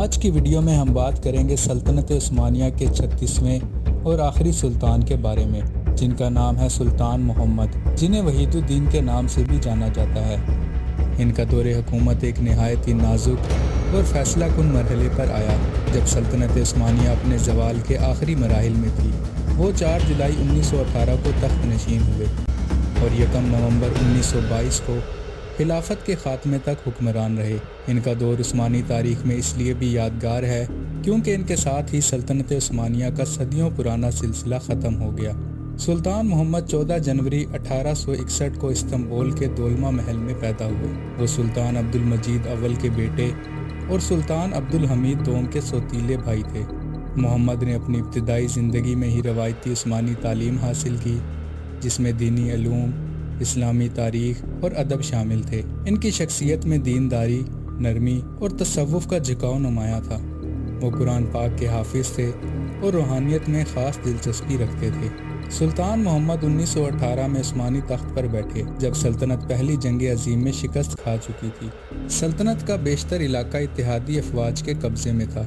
آج کی ویڈیو میں ہم بات کریں گے سلطنت عثمانیہ کے 36ویں اور آخری سلطان کے بارے میں، جن کا نام ہے سلطان محمد، جنہیں وحید الدین کے نام سے بھی جانا جاتا ہے۔ ان کا دور حکومت ایک نہایت ہی نازک اور فیصلہ کن مرحلے پر آیا جب سلطنت عثمانیہ اپنے زوال کے آخری مراحل میں تھی۔ وہ 4 جولائی 1918 کو تخت نشین ہوئے اور 1 نومبر 1922 کو خلافت کے خاتمے تک حکمران رہے۔ ان کا دور عثمانی تاریخ میں اس لیے بھی یادگار ہے کیونکہ ان کے ساتھ ہی سلطنت عثمانیہ کا صدیوں پرانا سلسلہ ختم ہو گیا۔ سلطان محمد 14 جنوری 1861 کو استنبول کے دولمہ محل میں پیدا ہوئے۔ وہ سلطان عبد المجید اول کے بیٹے اور سلطان عبد الحمید دوم کے سوتیلے بھائی تھے۔ محمد نے اپنی ابتدائی زندگی میں ہی روایتی عثمانی تعلیم حاصل کی، جس میں دینی علوم، اسلامی تاریخ اور ادب شامل تھے۔ ان کی شخصیت میں دینداری، نرمی اور تصوف کا جھکاؤ نمایاں تھا۔ وہ قرآن پاک کے حافظ تھے اور روحانیت میں خاص دلچسپی رکھتے تھے۔ سلطان محمد 1918 میں عثمانی تخت پر بیٹھے جب سلطنت پہلی جنگ عظیم میں شکست کھا چکی تھی۔ سلطنت کا بیشتر علاقہ اتحادی افواج کے قبضے میں تھا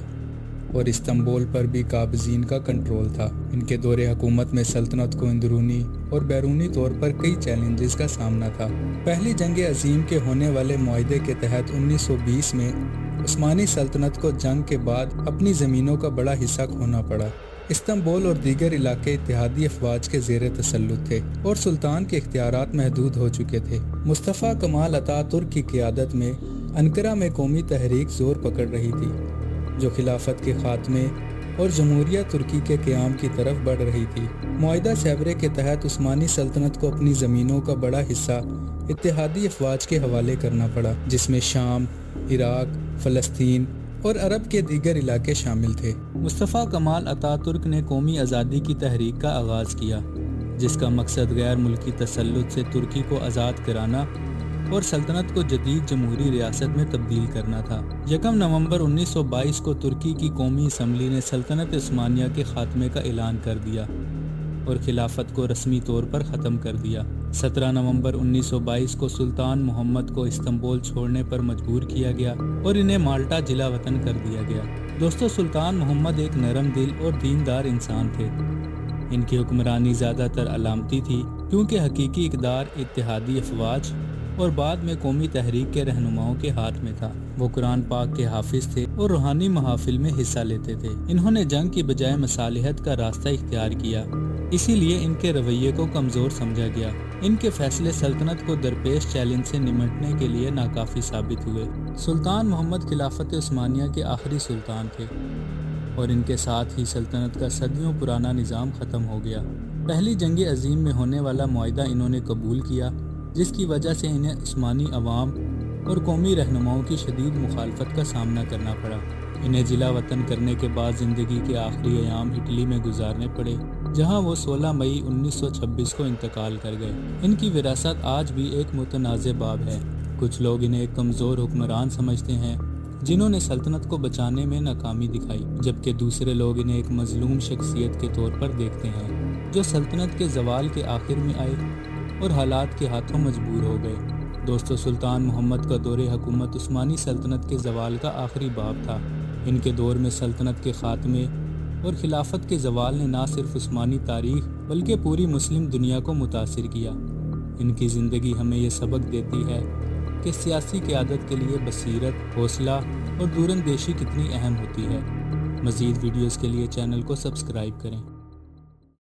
اور استنبول پر بھی قابضین کا کنٹرول تھا۔ ان کے دور حکومت میں سلطنت کو اندرونی اور بیرونی طور پر کئی چیلنجز کا سامنا تھا۔ پہلی جنگ عظیم کے ہونے والے معاہدے کے تحت 1920 میں عثمانی سلطنت کو جنگ کے بعد اپنی زمینوں کا بڑا حصہ کھونا پڑا۔ استنبول اور دیگر علاقے اتحادی افواج کے زیر تسلط تھے اور سلطان کے اختیارات محدود ہو چکے تھے۔ مصطفیٰ کمال اتا ترک کی قیادت میں انقرہ میں قومی تحریک زور پکڑ رہی تھی، جو خلافت کے خاتمے اور جمہوریہ ترکی کے قیام کی طرف بڑھ رہی تھی۔ معاہدہ سیورے کے تحت عثمانی سلطنت کو اپنی زمینوں کا بڑا حصہ اتحادی افواج کے حوالے کرنا پڑا، جس میں شام، عراق، فلسطین اور عرب کے دیگر علاقے شامل تھے۔ مصطفیٰ کمال اتا ترک نے قومی آزادی کی تحریک کا آغاز کیا، جس کا مقصد غیر ملکی تسلط سے ترکی کو آزاد کرانا اور سلطنت کو جدید جمہوری ریاست میں تبدیل کرنا تھا۔ 1 نومبر 1922 کو ترکی کی قومی اسمبلی نے سلطنت عثمانیہ کے خاتمے کا اعلان کر دیا اور خلافت کو رسمی طور پر ختم کر دیا۔ 17 نومبر 1922 کو سلطان محمد کو استنبول چھوڑنے پر مجبور کیا گیا اور انہیں مالٹا جلا وطن کر دیا گیا۔ دوستو، سلطان محمد ایک نرم دل اور دیندار انسان تھے۔ ان کی حکمرانی زیادہ تر علامتی تھی کیونکہ حقیقی اقدار اتحادی افواج اور بعد میں قومی تحریک کے رہنماؤں کے ہاتھ میں تھا۔ وہ قرآن پاک کے حافظ تھے اور روحانی محافل میں حصہ لیتے تھے۔ انہوں نے جنگ کی بجائے مصالحت کا راستہ اختیار کیا، اسی لیے ان کے رویے کو کمزور سمجھا گیا۔ ان کے فیصلے سلطنت کو درپیش چیلنج سے نمٹنے کے لیے ناکافی ثابت ہوئے۔ سلطان محمد خلافت عثمانیہ کے آخری سلطان تھے اور ان کے ساتھ ہی سلطنت کا صدیوں پرانا نظام ختم ہو گیا۔ پہلی جنگ عظیم میں ہونے والا معاہدہ انہوں نے قبول کیا، جس کی وجہ سے انہیں عثمانی عوام اور قومی رہنماؤں کی شدید مخالفت کا سامنا کرنا پڑا۔ انہیں جلا وطن کرنے کے بعد زندگی کے آخری ایام اٹلی میں گزارنے پڑے، جہاں وہ 16 مئی 1926 کو انتقال کر گئے۔ ان کی وراثت آج بھی ایک متنازع باب ہے۔ کچھ لوگ انہیں ایک کمزور حکمران سمجھتے ہیں جنہوں نے سلطنت کو بچانے میں ناکامی دکھائی، جبکہ دوسرے لوگ انہیں ایک مظلوم شخصیت کے طور پر دیکھتے ہیں جو سلطنت کے زوال کے آخر میں آئے اور حالات کے ہاتھوں مجبور ہو گئے۔ دوستو، سلطان محمد کا دور حکومت عثمانی سلطنت کے زوال کا آخری باب تھا۔ ان کے دور میں سلطنت کے خاتمے اور خلافت کے زوال نے نہ صرف عثمانی تاریخ بلکہ پوری مسلم دنیا کو متاثر کیا۔ ان کی زندگی ہمیں یہ سبق دیتی ہے کہ سیاسی قیادت کے لیے بصیرت، حوصلہ اور دوراندیشی کتنی اہم ہوتی ہے۔ مزید ویڈیوز کے لیے چینل کو سبسکرائب کریں۔